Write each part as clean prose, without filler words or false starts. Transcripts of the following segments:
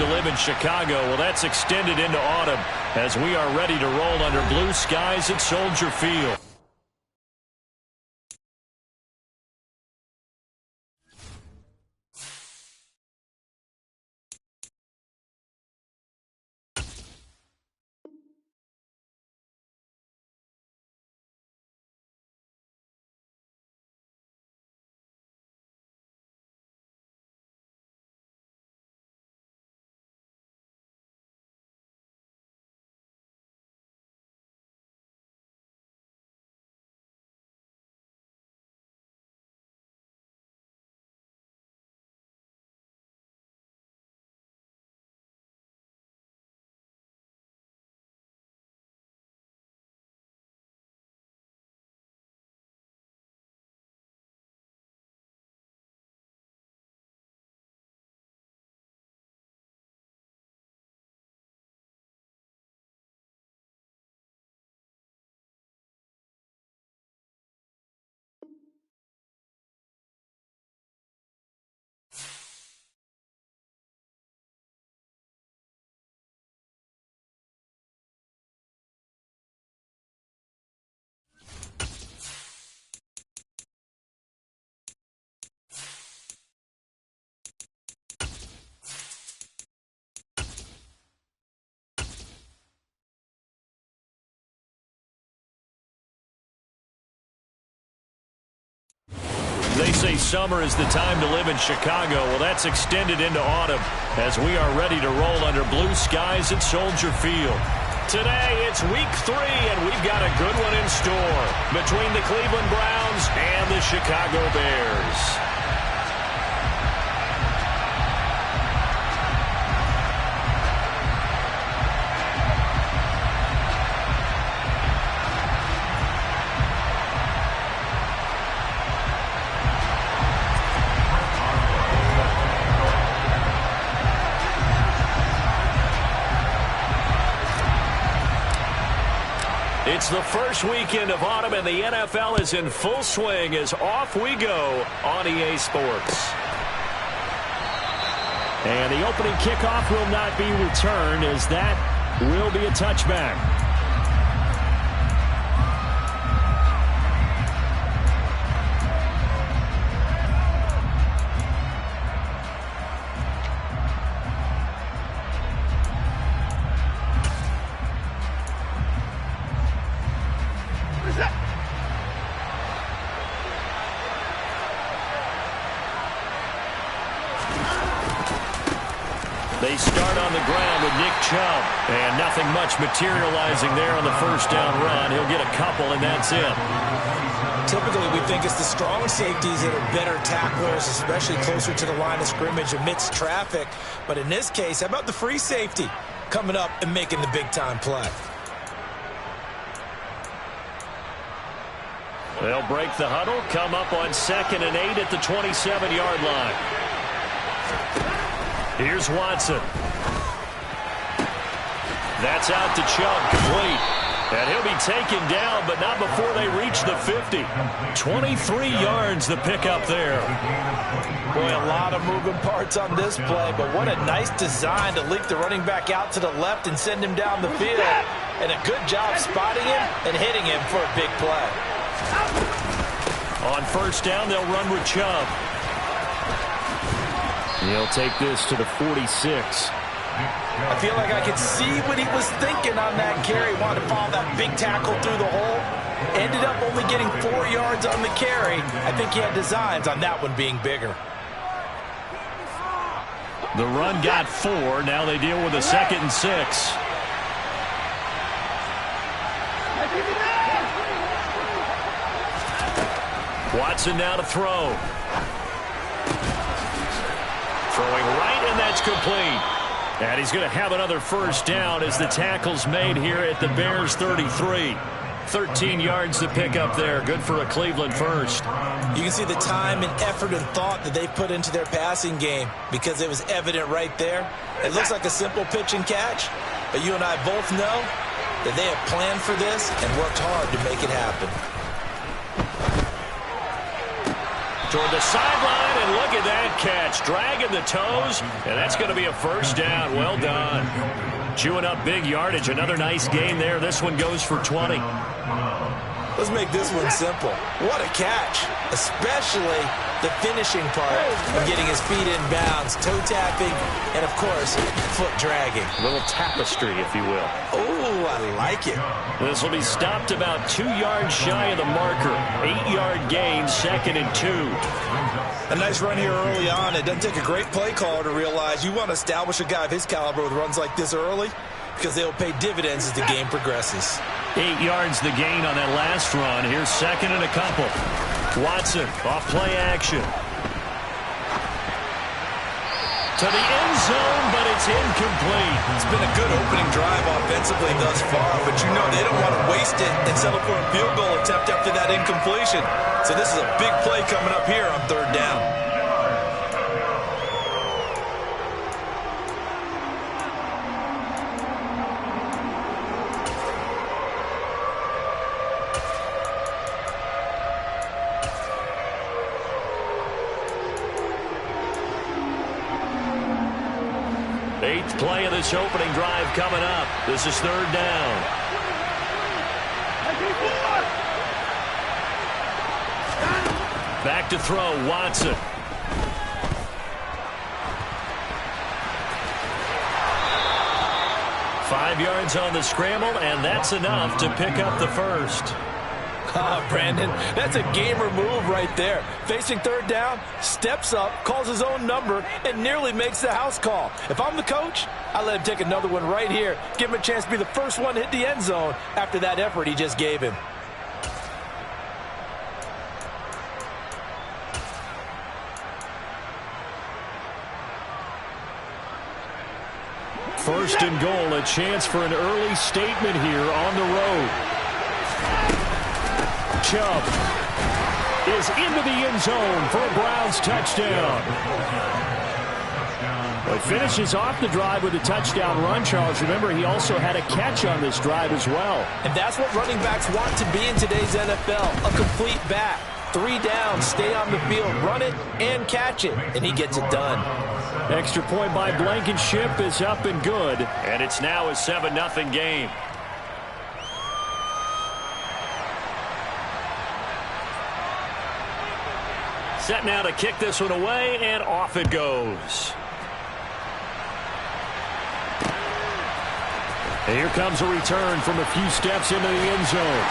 live in Chicago. Well, that's extended into autumn as we are ready to roll under blue skies at Soldier Field. They say summer is the time to live in Chicago. Well, that's extended into autumn as we are ready to roll under blue skies at Soldier Field. Today, it's week 3, and we've got a good one in store between the Cleveland Browns and the Chicago Bears. It's the first weekend of autumn, and the NFL is in full swing as off we go on EA Sports. And the opening kickoff will not be returned, as that will be a touchback. They start on the ground with Nick Chubb, and nothing much materializing there on the first down run. He'll get a couple, and that's it. Typically, we think it's the strong safeties that are better tacklers, especially closer to the line of scrimmage amidst traffic. But in this case, how about the free safety coming up and making the big-time play? They'll break the huddle, come up on 2nd and 8 at the 27-yard line. Here's Watson. That's out to Chubb, complete. And he'll be taken down, but not before they reach the 50. 23 yards the pickup there. Boy, a lot of moving parts on this play, but what a nice design to leak the running back out to the left and send him down the field. And a good job spotting him and hitting him for a big play. On first down, they'll run with Chubb. He'll take this to the 46. I feel like I could see what he was thinking on that carry. Wanted to follow that big tackle through the hole. Ended up only getting 4 yards on the carry. I think he had designs on that one being bigger. The run got 4. Now they deal with a 2nd and 6. Watson now to throw. Throwing right, and that's complete. And he's going to have another first down as the tackle's made here at the Bears 33. 13 yards to pick up there. Good for a Cleveland first. You can see the time and effort and thought that they put into their passing game because it was evident right there. It looks like a simple pitch and catch, but you and I both know that they have planned for this and worked hard to make it happen. Toward the sideline, and look at that catch. Dragging the toes, and that's going to be a first down. Well done. Chewing up big yardage. Another nice gain there. This one goes for 20. Let's make this one simple. What a catch, especially the finishing part of getting his feet in bounds, toe tapping, and, of course, foot dragging. A little tapestry, if you will. Oh, I like it. This will be stopped about 2 yards shy of the marker. 8-yard gain, 2nd and 2. A nice run here early on. It doesn't take a great play caller to realize you want to establish a guy of his caliber with runs like this early because they'll pay dividends as the game progresses. 8 yards the gain on that last run. Here's 2nd and a couple. Watson off play action. To the end zone, but it's incomplete. It's been a good opening drive offensively thus far, but you know they don't want to waste it and settle for a field goal attempt after that incompletion. So this is a big play coming up here on 3rd down. Eighth play of this opening drive coming up. This is 3rd down. Back to throw, Watson. Five yards on the scramble, and that's enough to pick up the first. Brandon, that's a gamer move right there. Facing 3rd down, steps up, calls his own number, and nearly makes the house call. If I'm the coach, I let him take another one right here. Give him a chance to be the first one to hit the end zone after that effort he just gave him. First and goal, a chance for an early statement here on the road. Chubb is into the end zone for a Browns touchdown. Well, he finishes off the drive with a touchdown run, Charles. Remember, he also had a catch on this drive as well. And that's what running backs want to be in today's NFL, a complete back. 3 down, stay on the field, run it, and catch it, and he gets it done. Extra point by Blankenship is up and good, and it's now a 7-0 game. Set now to kick this one away, and off it goes. And here comes a return from a few steps into the end zone.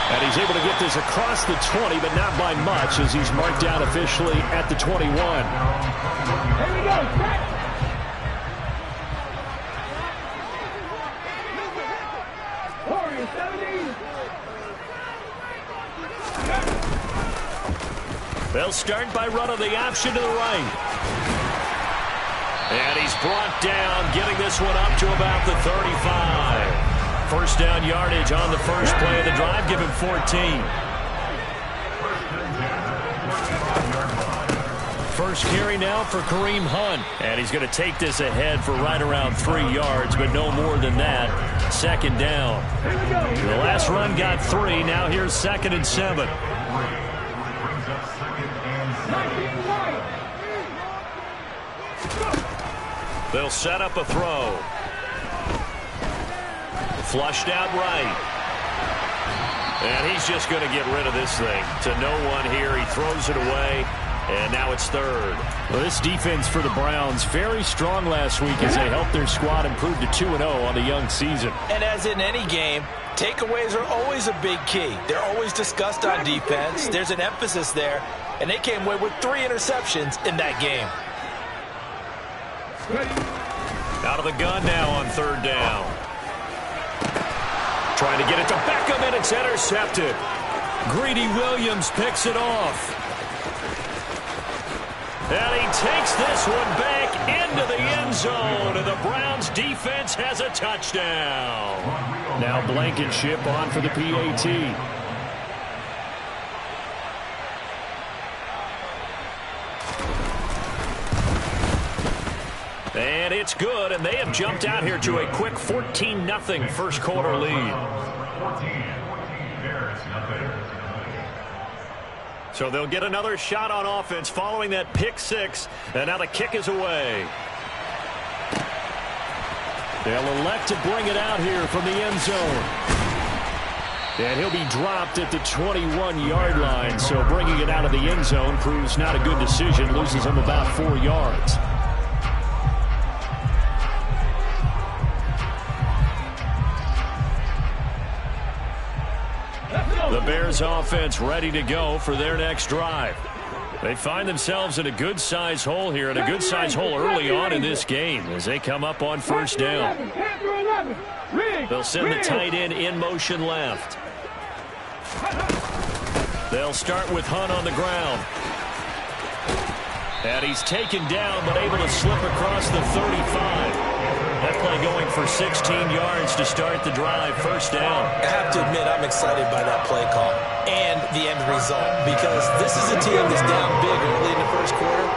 And he's able to get this across the 20, but not by much, as he's marked down officially at the 21. Here we go, set. Warriors 17. They'll start by running the option to the right. And he's brought down, getting this one up to about the 35. First down yardage on the first play of the drive. Give him 14. First carry now for Kareem Hunt. And he's going to take this ahead for right around 3 yards, but no more than that. 2nd down. The last run got 3. Now here's 2nd and 7. They'll set up a throw. Flushed out right. And he's just going to get rid of this thing. To no one here. He throws it away. And now it's 3rd. Well, this defense for the Browns, very strong last week as they helped their squad improve to 2-0 on the young season. And as in any game, takeaways are always a big key. They're always discussed on defense. There's an emphasis there. And they came away with 3 interceptions in that game. Out of the gun now on 3rd down. Trying to get it to Beckham, and it's intercepted. Greedy Williams picks it off. And he takes this one back into the end zone, and the Browns defense has a touchdown. Now Blankenship on for the PAT. And it's good, and they have jumped out here to a quick 14-0 first quarter lead. So they'll get another shot on offense following that pick six. And now the kick is away. They'll elect to bring it out here from the end zone. And he'll be dropped at the 21-yard line. So bringing it out of the end zone proves not a good decision. Loses him about 4 yards. The Bears offense ready to go for their next drive. They find themselves in a good-sized hole here, and a good-sized hole early on in this game as they come up on first down. They'll send the tight end in motion left. They'll start with Hunt on the ground. And he's taken down, but able to slip across the 35. That play going for 16 yards to start the drive, first down. I have to admit, I'm excited by that play call and the end result, because this is a team that's down big early in the first quarter,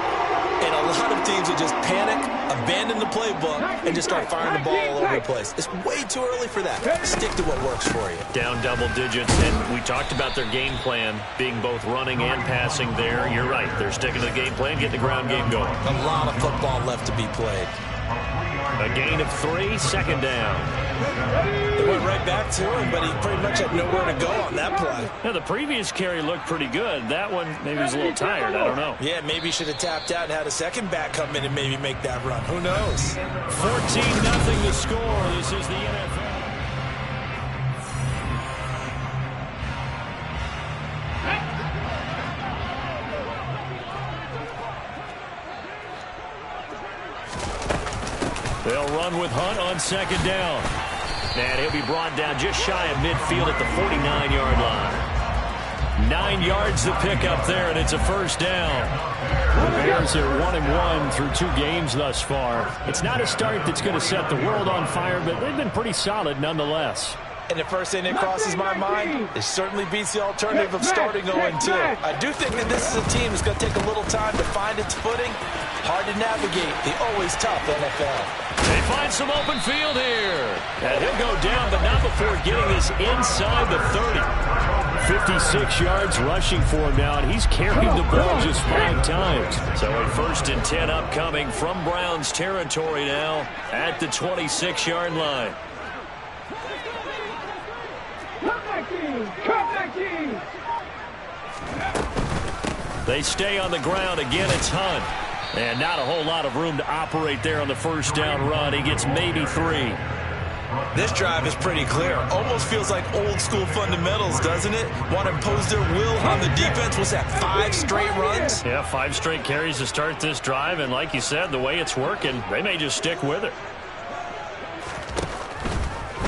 and a lot of teams will just panic, abandon the playbook, and just start firing the ball all over the place. It's way too early for that. Stick to what works for you. Down double digits, and we talked about their game plan being both running and passing there. You're right. They're sticking to the game plan, getting the ground game going. A lot of football left to be played. A gain of 3, second down. They went right back to him, but he pretty much had nowhere to go on that play. Yeah, the previous carry looked pretty good. That one, maybe he's a little tired. I don't know. Yeah, maybe he should have tapped out and had a second back come in and maybe make that run. Who knows? 14-0 the score. This is the NFL. They'll run with Hunt on second down. And he'll be brought down just shy of midfield at the 49-yard line. 9 yards to pick up there, and it's a first down. The Bears are 1-1 through 2 games thus far. It's not a start that's going to set the world on fire, but they've been pretty solid nonetheless. And the first thing that crosses my mind, it certainly beats the alternative of starting 0-2. I do think that this is a team that's going to take a little time to find its footing. Hard to navigate the always tough NFL. They find some open field here. And he'll go down, but not before getting this inside the 30. 56 yards rushing for him now, and he's carried the ball just 5 times. So a 1st and 10 upcoming from Browns territory now at the 26-yard line. They stay on the ground. Again, it's Hunt. And not a whole lot of room to operate there on the first down run. He gets maybe 3. This drive is pretty clear. Almost feels like old school fundamentals, doesn't it? Want to impose their will on the defense. What's that, 5 straight runs? Yeah, 5 straight carries to start this drive. And like you said, the way it's working, they may just stick with it.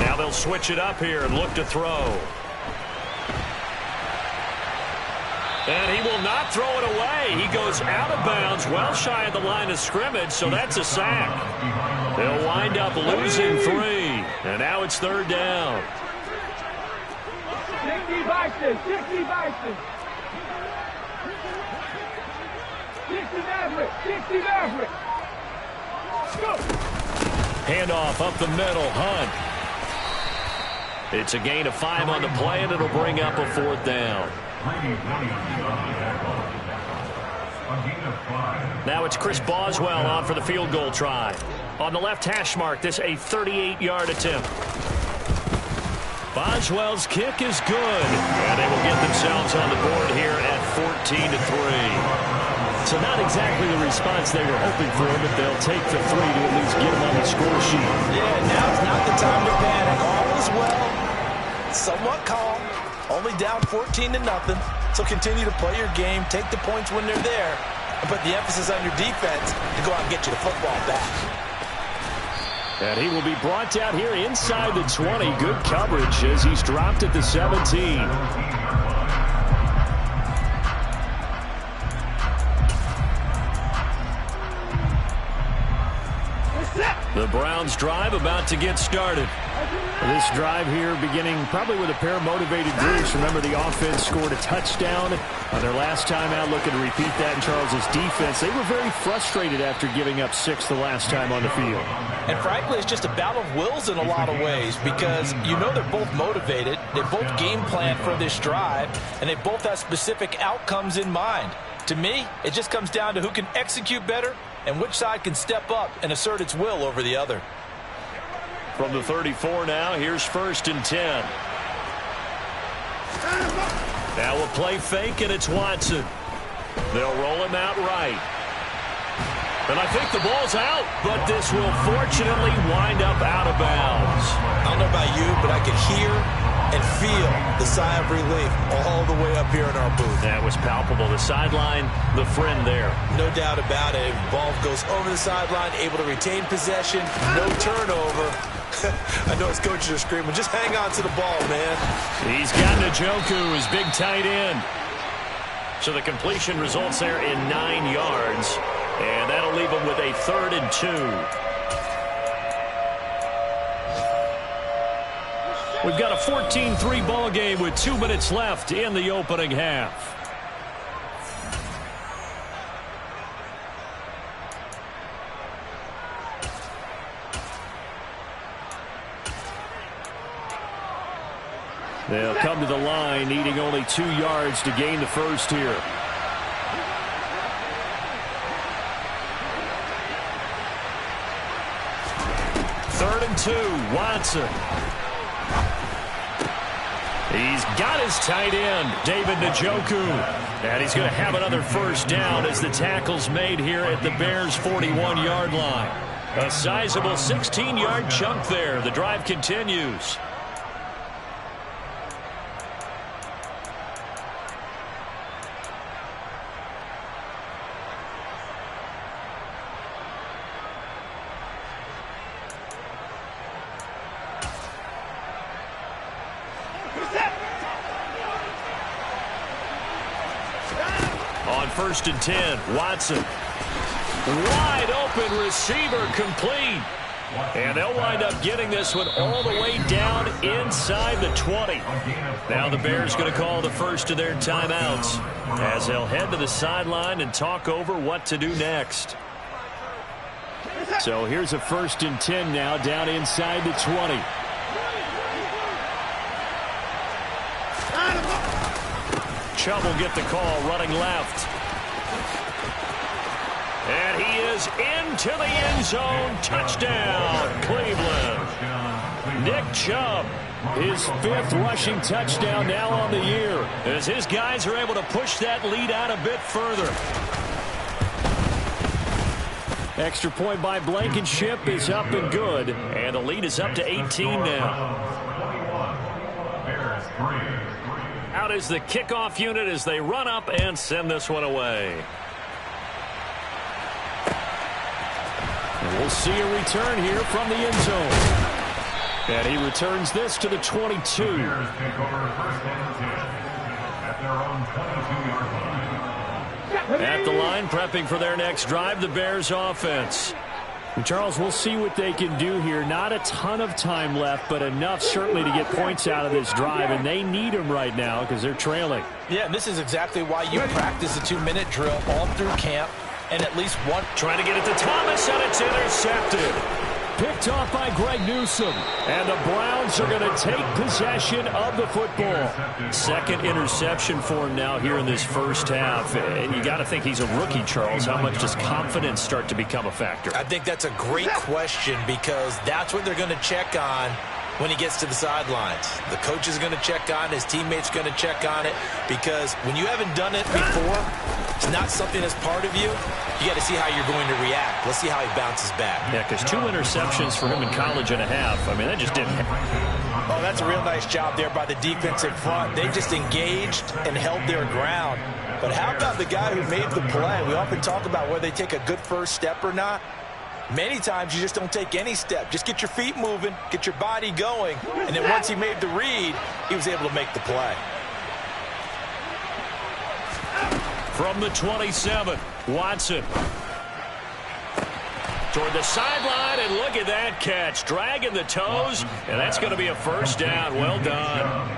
Now they'll switch it up here and look to throw. And he will not throw it away. He goes out of bounds, well shy of the line of scrimmage, so that's a sack. They'll wind up losing 3. And now it's 3rd down. 60 Bison, 60 Bison. 60 Maverick, 60 Maverick. Go. Handoff up the middle, Hunt. It's a gain of 5 on the play, and it'll bring up a 4th down. Now it's Chris Boswell on for the field goal try. On the left hash mark, this a 38-yard attempt. Boswell's kick is good. And they will get themselves on the board here at 14-3. So not exactly the response they were hoping for, but they'll take the 3 to at least get them on the score sheet. Yeah, now's not the time to panic. All is well. Somewhat calm. Only down 14-0. So continue to play your game, take the points when they're there, and put the emphasis on your defense to go out and get you the football back. And he will be brought down here inside the 20. Good coverage as he's dropped at the 17. The Browns drive about to get started. This drive here beginning probably with a pair of motivated groups. Remember, the offense scored a touchdown on their last time out. Looking to repeat that in Charles's defense. They were very frustrated after giving up 6 the last time on the field. And frankly, it's just a battle of wills in a lot of ways because you know they're both motivated. They both game plan for this drive, and they both have specific outcomes in mind. To me, it just comes down to who can execute better and which side can step up and assert its will over the other. From the 34 now, here's 1st and 10. Now a play fake, and it's Watson. They'll roll him out right. And I think the ball's out, but this will fortunately wind up out of bounds. I don't know about you, but I can hear and feel the sigh of relief all the way up here in our booth. That was palpable. The sideline, the friend there. No doubt about it. Ball goes over the sideline, able to retain possession, no turnover. I know his coaches are screaming, just hang on to the ball, man. He's got Njoku, his big tight end. So the completion results there in 9 yards, and that'll leave him with a 3rd and 2. We've got a 14-3 ball game with 2 minutes left in the opening half. They'll come to the line, needing only 2 yards to gain the first here. Third and 2, Watson. He's got his tight end, David Njoku. And he's going to have another first down as the tackle's made here at the Bears' 41-yard line. A sizable 16-yard chunk there. The drive continues. On 1st and 10, Watson. Wide open receiver complete. And they'll wind up getting this one all the way down inside the 20. Now the Bears going to call the first of their timeouts as they'll head to the sideline and talk over what to do next. So here's a 1st and 10 now down inside the 20. Chubb will get the call running left. And he is into the end zone. Touchdown, Cleveland. Nick Chubb, his 5th rushing touchdown now on the year, as his guys are able to push that lead out a bit further. Extra point by Blankenship is up and good, and the lead is up to 18 now. Out is the kickoff unit as they run up and send this one away. And we'll see a return here from the end zone. And he returns this to the 22. At the line, prepping for their next drive, the Bears offense. And Charles, we'll see what they can do here. Not a ton of time left, but enough certainly to get points out of this drive, and they need them right now because they're trailing. Yeah, and this is exactly why you practice a 2-minute drill all through camp, and at least one. Trying to get it to Thomas, and it's intercepted. Picked off by Greg Newsome. And the Browns are going to take possession of the football. 2nd interception for him now here in this first half. And you got to think he's a rookie, Charles. How much does confidence start to become a factor? I think that's a great question because that's what they're going to check on when he gets to the sidelines. The coach is going to check on it. His teammates are going to check on it because when you haven't done it before, it's not something that's part of you. You got to see how you're going to react. Let's see how he bounces back. Yeah, because 2 interceptions for him in college and a half. I mean, that just didn't happen. Oh, that's a real nice job there by the defensive front. They just engaged and held their ground. But how about the guy who made the play? We often talk about whether they take a good first step or not. Many times you just don't take any step. Just get your feet moving, get your body going, and then once he made the read, he was able to make the play. From the 27, Watson. toward the sideline, and look at that catch. Dragging the toes, and that's going to be a first down. Well done.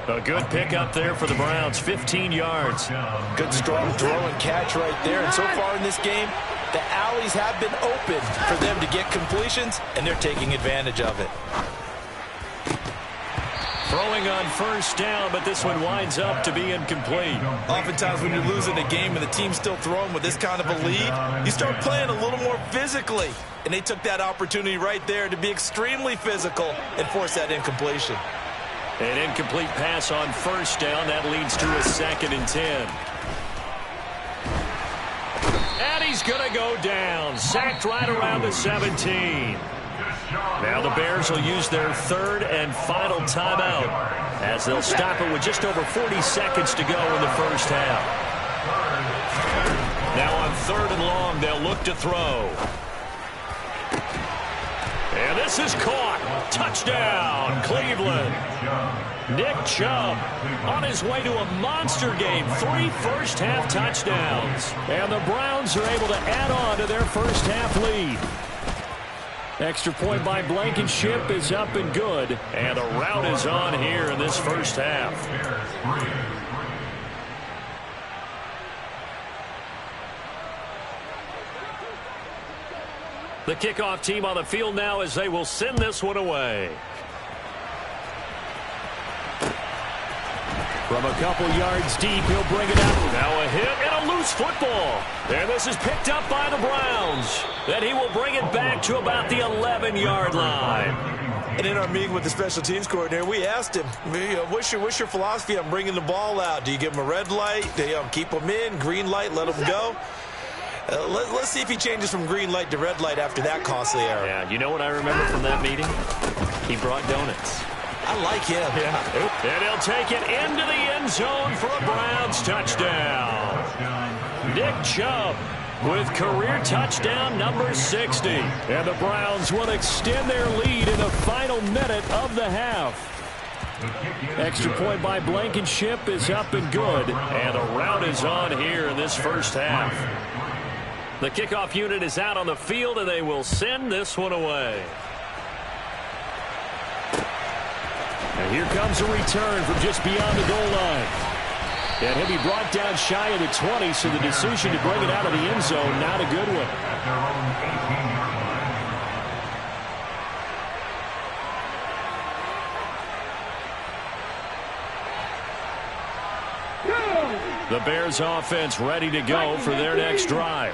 A good pickup there for the Browns, 15 yards. Good, strong throw and catch right there. And so far in this game, the alleys have been open for them to get completions, and they're taking advantage of it. Throwing on first down, but this one winds up to be incomplete. Oftentimes when you're losing a game and the team's still throwing with this kind of a lead, you start playing a little more physically. And they took that opportunity right there to be extremely physical and force that incompletion. An incomplete pass on first down. That leads to a 2nd and 10. And he's going to go down. Sacked right around the 17. Now the Bears will use their 3rd and final timeout as they'll stop it with just over 40 seconds to go in the first half. Now on 3rd and long, they'll look to throw. And this is caught. Touchdown, Cleveland. Nick Chubb on his way to a monster game. 3 first-half touchdowns. And the Browns are able to add on to their first-half lead. Extra point by Blankenship is up and good. And a rout is on here in this first half. The kickoff team on the field now as they will send this one away. From a couple yards deep, he'll bring it out. Now a hit and a loose football. And this is picked up by the Browns. Then he will bring it back to about the 11-yard line. And in our meeting with the special teams coordinator, we asked him, what's your philosophy on bringing the ball out? Do you give him a red light? Do you keep them in? Green light, let them go? Let's see if he changes from green light to red light after that costly error. Yeah, you know what I remember from that meeting? He brought donuts. I like him. Yeah. And he'll take it into the end zone for a Browns touchdown. Nick Chubb with career touchdown number 60. And the Browns will extend their lead in the final minute of the half. Extra point by Blankenship is up and good. And a rout is on here in this first half. The kickoff unit is out on the field, and they will send this one away. And here comes a return from just beyond the goal line. And he'll be brought down shy of the 20, so the decision to bring it out of the end zone, not a good one. The Bears offense ready to go for their next drive.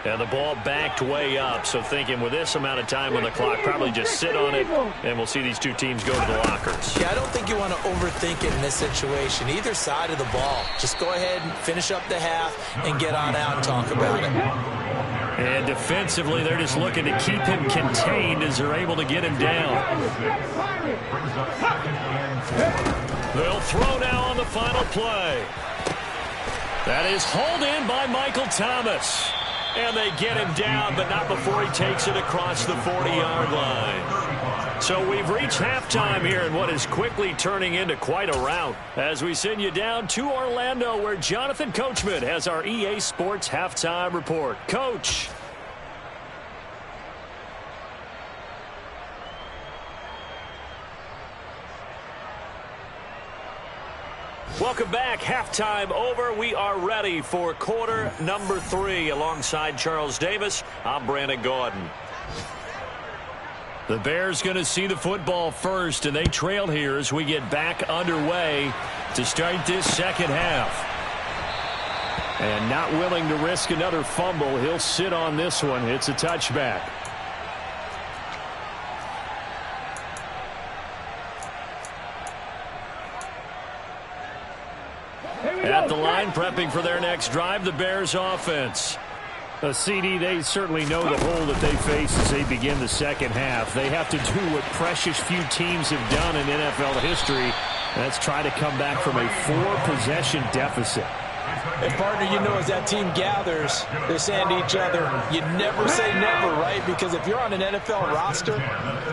And the ball backed way up, so thinking with this amount of time on the clock, probably just sit on it, and we'll see these two teams go to the lockers. Yeah, I don't think you want to overthink it in this situation. Either side of the ball. Just go ahead and finish up the half and get on out and talk about it. And defensively, they're just looking to keep him contained as they're able to get him down. They'll throw now on the final play. That is hauled in by Michael Thomas. And they get him down, but not before he takes it across the 40-yard line. So we've reached halftime here in what is quickly turning into quite a rout as we send you down to Orlando, where Jonathan Coachman has our EA Sports halftime report. Coach. Welcome back. Halftime over. We are ready for quarter number 3. Alongside Charles Davis, I'm Brandon Gaudin. The Bears going to see the football first, and they trail here as we get back underway to start this second half. And not willing to risk another fumble, he'll sit on this one. It's a touchback. At the line, prepping for their next drive, the Bears offense. CD, they certainly know the hole that they face as they begin the second half. They have to do what precious few teams have done in NFL history. That's try to come back from a 4-possession deficit. And, partner, you know, as that team gathers, they're saying to each other, you never say never, right? Because if you're on an NFL roster,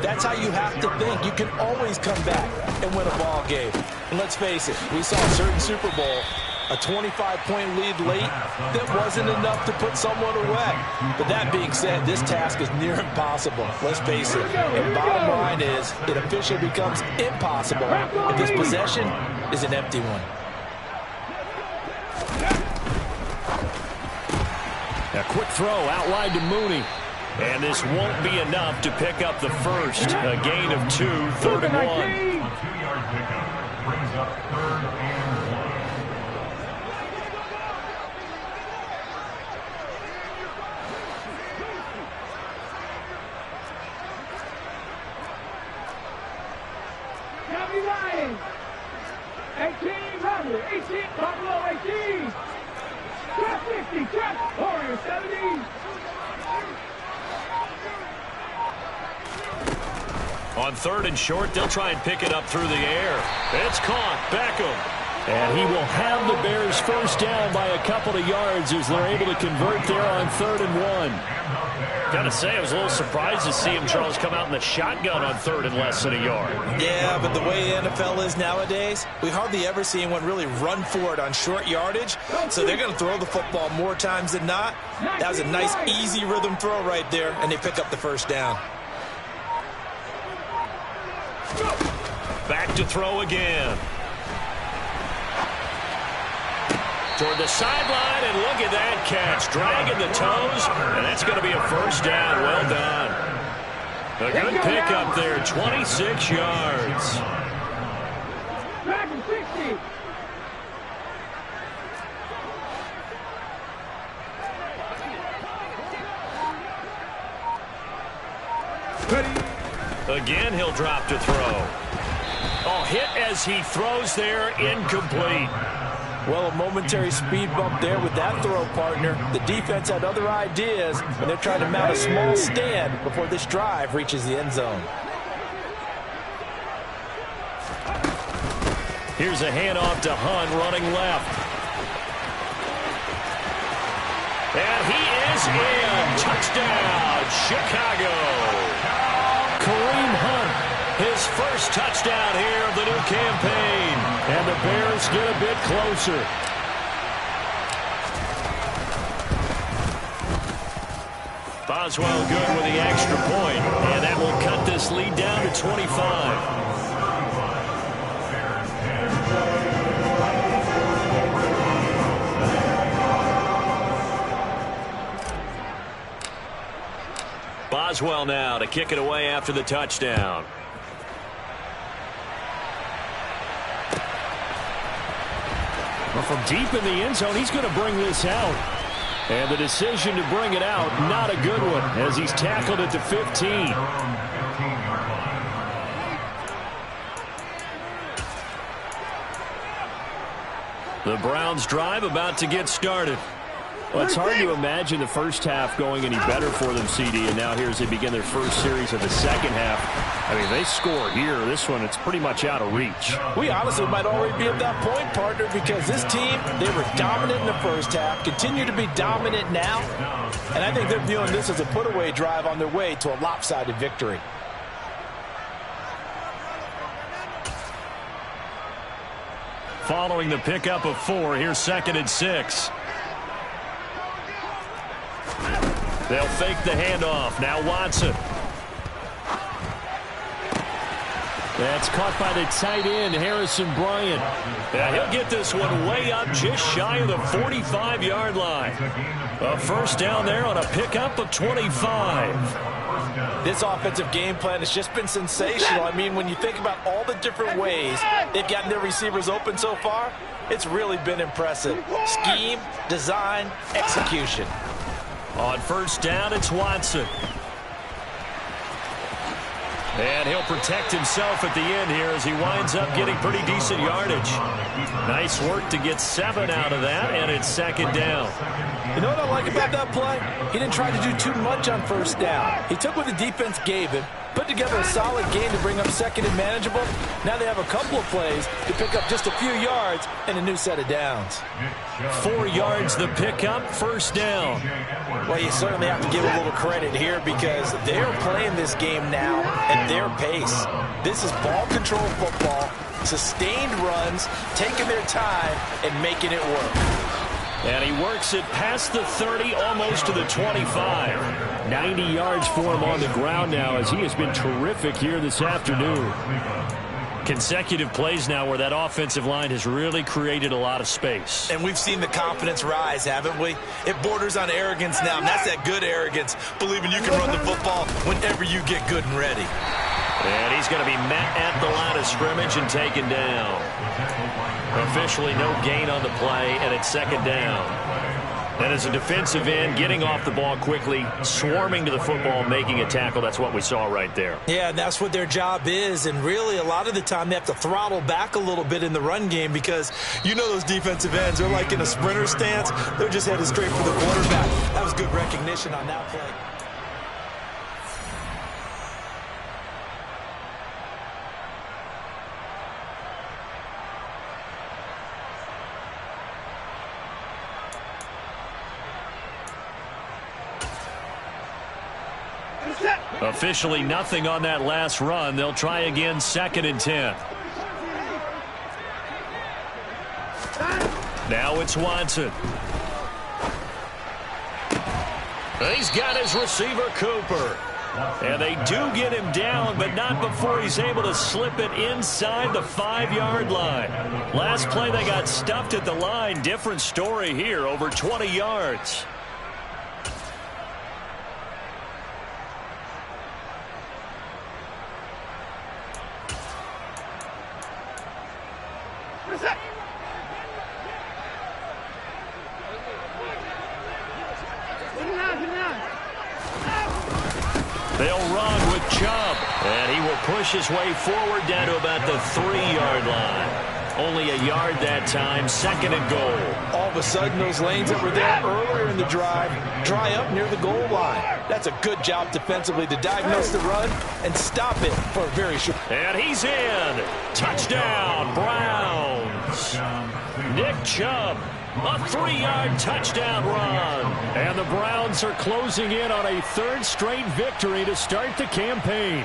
that's how you have to think. You can always come back and win a ball game. And let's face it, we saw a certain Super Bowl A 25-point lead late, that wasn't enough to put someone away. But that being said, this task is near impossible. Let's face it. And bottom line is, it officially becomes impossible if this possession is an empty one. A quick throw out wide to Mooney. And this won't be enough to pick up the first. A gain of 2, 3rd and 1. 2-yard pickup brings up 3rd and 1. County Lions. 18, Buffalo. 18, Buffalo 18. Trap 60, trap. Warriors 70. On 3rd and short, they'll try and pick it up through the air. It's caught. Beckham. And he will have the Bears first down by a couple of yards as they're able to convert there on 3rd and 1. Gotta say, I was a little surprised to see him, Charles, come out in the shotgun on 3rd and less than a yard. Yeah, but the way the NFL is nowadays, we hardly ever see anyone really run for it on short yardage. So they're going to throw the football more times than not. That was a nice, easy rhythm throw right there, and they pick up the first down. Back to throw again. Toward the sideline, and look at that catch. Dragging the toes, and that's going to be a first down. Well done. A good pickup there, 26 yards. Back to 60. Again, he'll drop to throw. Oh, hit as he throws there, incomplete. Well, a momentary speed bump there with that throw, partner. The defense had other ideas, and they're trying to mount a small stand before this drive reaches the end zone. Here's a handoff to Hunt running left. And he is in. Touchdown, Chicago. Kareem Hunt, his first touchdown here of the new campaign. And the Bears get a bit closer. Boswell good with the extra point, and that will cut this lead down to 25. Boswell now to kick it away after the touchdown. Well, from deep in the end zone, he's going to bring this out. And the decision to bring it out, not a good one, as he's tackled at the 15. The Browns drive about to get started. Well, it's hard to imagine the first half going any better for them, CD, and now here as they begin their first series of the second half. I mean, they score here. This one, it's pretty much out of reach. We honestly might already be at that point, partner, because this team, they were dominant in the first half, continue to be dominant now, and I think they're viewing this as a put-away drive on their way to a lopsided victory. Following the pickup of 4, here's 2nd and 6. They'll fake the handoff. Now Watson. That's caught by the tight end, Harrison Bryant. Yeah, he'll get this one way up just shy of the 45-yard line. A first down there on a pickup of 25. This offensive game plan has just been sensational. I mean, when you think about all the different ways they've gotten their receivers open so far, it's really been impressive. Scheme, design, execution. On first down, it's Watson. And he'll protect himself at the end here as he winds up getting pretty decent yardage. Nice work to get 7 out of that, and it's 2nd down. You know what I like about that play? He didn't try to do too much on first down. He took what the defense gave him, put together a solid game to bring up 2nd and manageable. Now they have a couple of plays to pick up just a few yards and a new set of downs. 4 yards the pickup, first down. Well, you certainly have to give a little credit here because they're playing this game now at their pace. This is ball control football, sustained runs, taking their time, and making it work. And he works it past the 30, almost to the 25. 90 yards for him on the ground now, as he has been terrific here this afternoon. Consecutive plays now where that offensive line has really created a lot of space. And we've seen the confidence rise, haven't we? It borders on arrogance now, and that's that good arrogance, believing you can run the football whenever you get good and ready. And he's going to be met at the line of scrimmage and taken down. Officially no gain on the play, and it's second down. And as a defensive end, getting off the ball quickly, swarming to the football, making a tackle, that's what we saw right there. Yeah, and that's what their job is. And really, a lot of the time, they have to throttle back a little bit in the run game because you know those defensive ends, they're like in a sprinter stance. They're just headed straight for the quarterback. That was good recognition on that play. Officially nothing on that last run. They'll try again, 2nd and 10. Now it's Watson. He's got his receiver, Cooper. And they do get him down, but not before he's able to slip it inside the 5-yard line. Last play, they got stuffed at the line. Different story here, over 20 yards. They'll run with Chubb, and he will push his way forward down to about the 3-yard line. Only a yard that time, 2nd and goal. All of a sudden, those lanes that were there earlier in the drive dry up near the goal line. That's a good job defensively to diagnose the run and stop it for a very short. And he's in. Touchdown, Browns. Nick Chubb. A 3-yard touchdown run. And the Browns are closing in on a 3rd straight victory to start the campaign.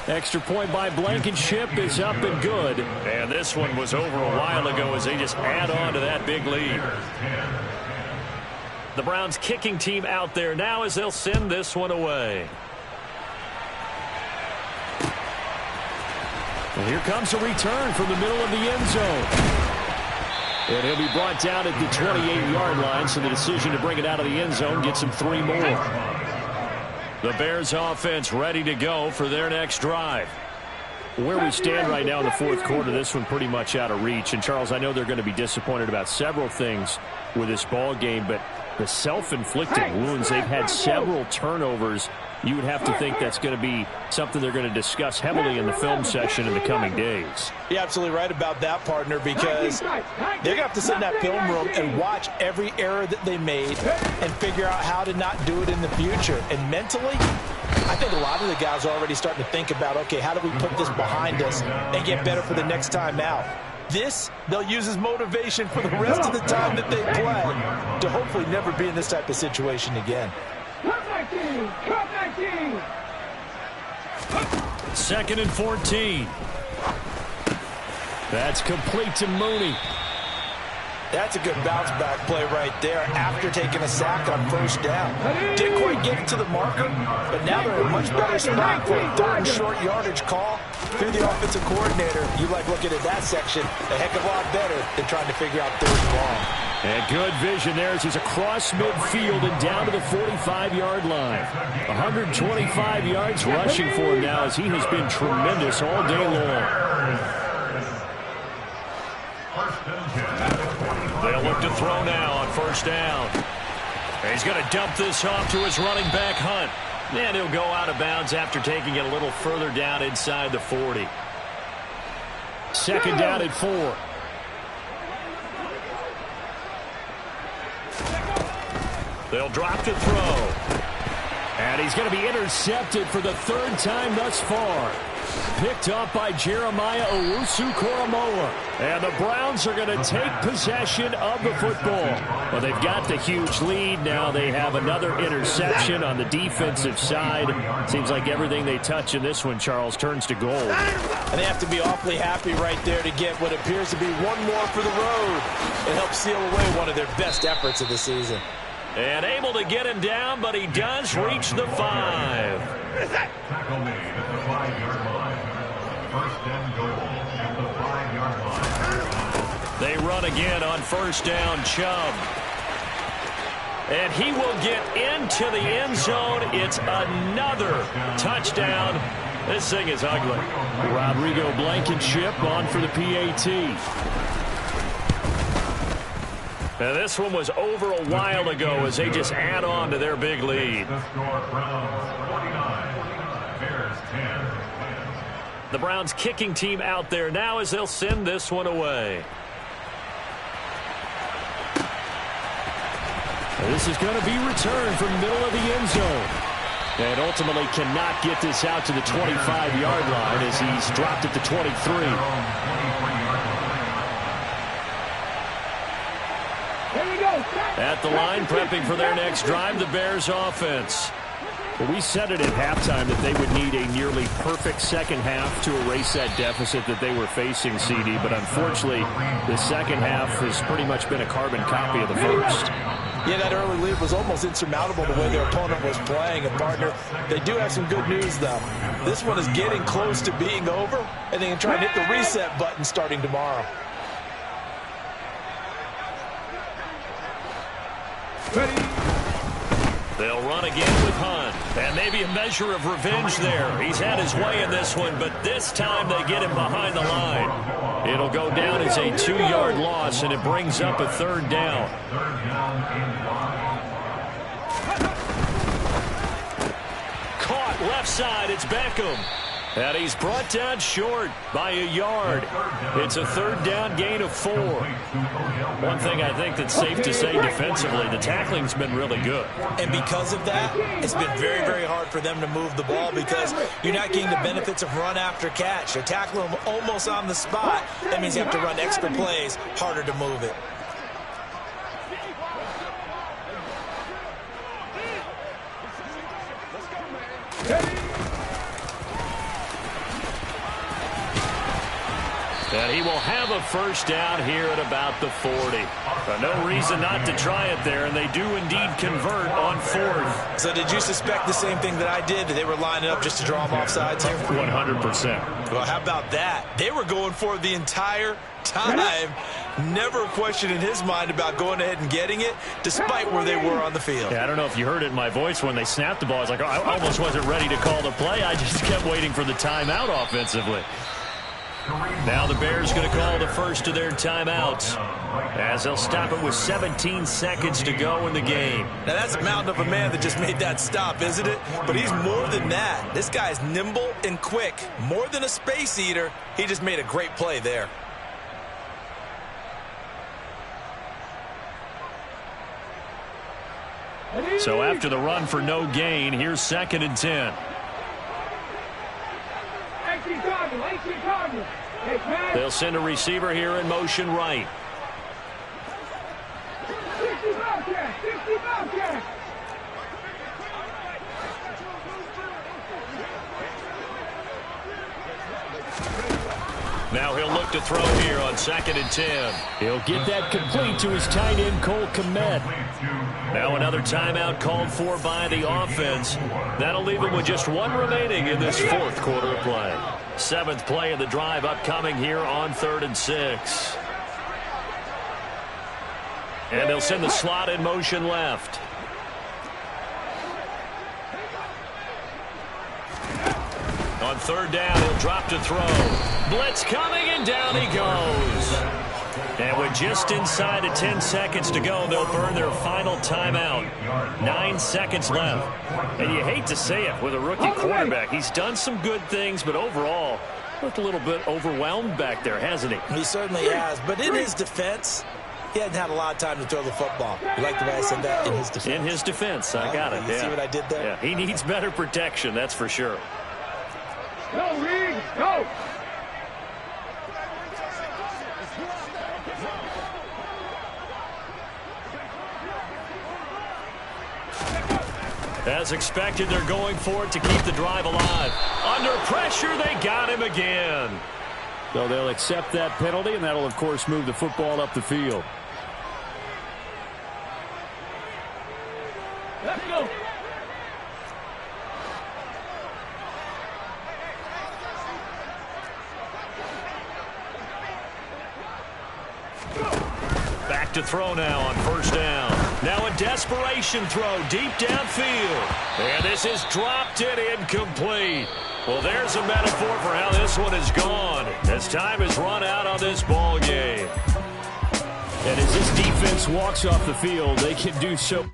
Extra point by Blankenship is up and good. And this one was over a while ago as they just add on to that big lead. The Browns kicking team out there now as they'll send this one away. And here comes a return from the middle of the end zone. And he'll be brought down at the 28-yard line, so the decision to bring it out of the end zone gets him 3 more. The Bears offense ready to go for their next drive. Where we stand right now in the 4th quarter, this one pretty much out of reach. And, Charles, I know they're going to be disappointed about several things with this ball game, but the self-inflicted wounds, they've had several turnovers. You would have to think that's going to be something they're going to discuss heavily in the film session in the coming days. You're absolutely right about that, partner, because they're going to have to sit in that film room and watch every error that they made and figure out how to not do it in the future. And mentally, I think a lot of the guys are already starting to think about, okay, how do we put this behind us and get better for the next time out? This, they'll use as motivation for the rest of the time that they play to hopefully never be in this type of situation again. 2nd and 14. That's complete to Mooney. That's a good bounce-back play right there after taking a sack on 1st down. Didn't quite get it to the marker, but now they're in a much better spot for a 3rd and short yardage call through the offensive coordinator. You like looking at that section a heck of a lot better than trying to figure out 3rd and long. And good vision there as he's across midfield and down to the 45-yard line. 125 yards rushing for him now as he has been tremendous all day long. They'll look to throw now on 1st down. He's going to dump this off to his running back, Hunt. And he'll go out of bounds after taking it a little further down inside the 40. 2nd down at 4. They'll drop to throw. And he's going to be intercepted for the 3rd time thus far. Picked up by Jeremiah Owusu-Koramoah. And the Browns are going to take possession of the football. Well, they've got the huge lead. Now they have another interception on the defensive side. Seems like everything they touch in this one, Charles, turns to gold. And they have to be awfully happy right there to get what appears to be one more for the road. It helps seal away one of their best efforts of the season. And able to get him down, but he does reach the 5. Tackle made at the 5-yard line. First and goal at the 5-yard line. They run again on first down, Chubb. And he will get into the end zone. It's another touchdown. This thing is ugly. Rodrigo Blankenship on for the PAT. Now this one was over a while ago as they just add on to their big lead. The score, Browns 49, Bears 10. The Browns kicking team out there now as they'll send this one away. This is going to be returned from middle of the end zone. And ultimately cannot get this out to the 25-yard line as he's dropped at the 23. At the line, prepping for their next drive, the Bears offense. Well, we said it at halftime that they would need a nearly perfect second half to erase that deficit that they were facing, CD. But unfortunately, the second half has pretty much been a carbon copy of the first. Yeah, that early lead was almost insurmountable the way their opponent was playing. And, partner, they do have some good news, though. This one is getting close to being over, and they can try and hit the reset button starting tomorrow. They'll run again with Hunt. And maybe a measure of revenge there. He's had his way in this one, but this time they get him behind the line. It'll go down as a 2-yard loss, and it brings up a third down. Caught left side. It's Beckham. And he's brought down short by a yard. It's a third down gain of 4. One thing I think that's safe to say defensively, the tackling's been really good. And because of that, it's been very, very hard for them to move the ball because you're not getting the benefits of run after catch. You're tackling them almost on the spot. That means you have to run extra plays, harder to move it. And he will have a first down here at about the 40. No reason not to try it there, and they do indeed convert on 4th. So did you suspect the same thing that I did, that they were lining up just to draw them off sides here? 100%. Well, how about that? They were going for it the entire time. Never a question in his mind about going ahead and getting it, despite where they were on the field. Yeah, I don't know if you heard it in my voice when they snapped the ball. I was like, oh, I almost wasn't ready to call the play. I just kept waiting for the timeout offensively. Now the Bears going to call the first of their timeouts as they'll stop it with 17 seconds to go in the game. Now that's a mountain of a man that just made that stop, isn't it? But he's more than that. This guy's nimble and quick. More than a space eater. He just made a great play there. So after the run for no gain, here's 2nd and 10. They'll send a receiver here in motion right. Now he'll look to throw here on 2nd and 10. He'll get that complete to his tight end, Cole Kmet. Now another timeout called for by the offense. That'll leave him with just 1 remaining in this 4th quarter of play. 7th play of the drive upcoming here on 3rd and 6. And they'll send the slot in motion left. On 3rd down, he'll drop to throw. Blitz coming, and down he goes. And with just inside of 10 seconds to go, they'll burn their final timeout. 9 seconds left. And you hate to say it with a rookie quarterback. He's done some good things, but overall, looked a little bit overwhelmed back there, hasn't he? He certainly has. But in his defense, he hadn't had a lot of time to throw the football. You like the way I said that? In his defense. In his defense. I got it. You see what I did there? Yeah, he needs better protection, that's for sure. No read. Go! As expected, they're going for it to keep the drive alive. Under pressure, they got him again. So they'll accept that penalty, and that'll, of course, move the football up the field. Let's go! Back to throw now on first down. Now a desperation throw deep downfield. And this is dropped and incomplete. Well, there's a metaphor for how this one is gone as time has run out on this ball game. And as this defense walks off the field, they can do so.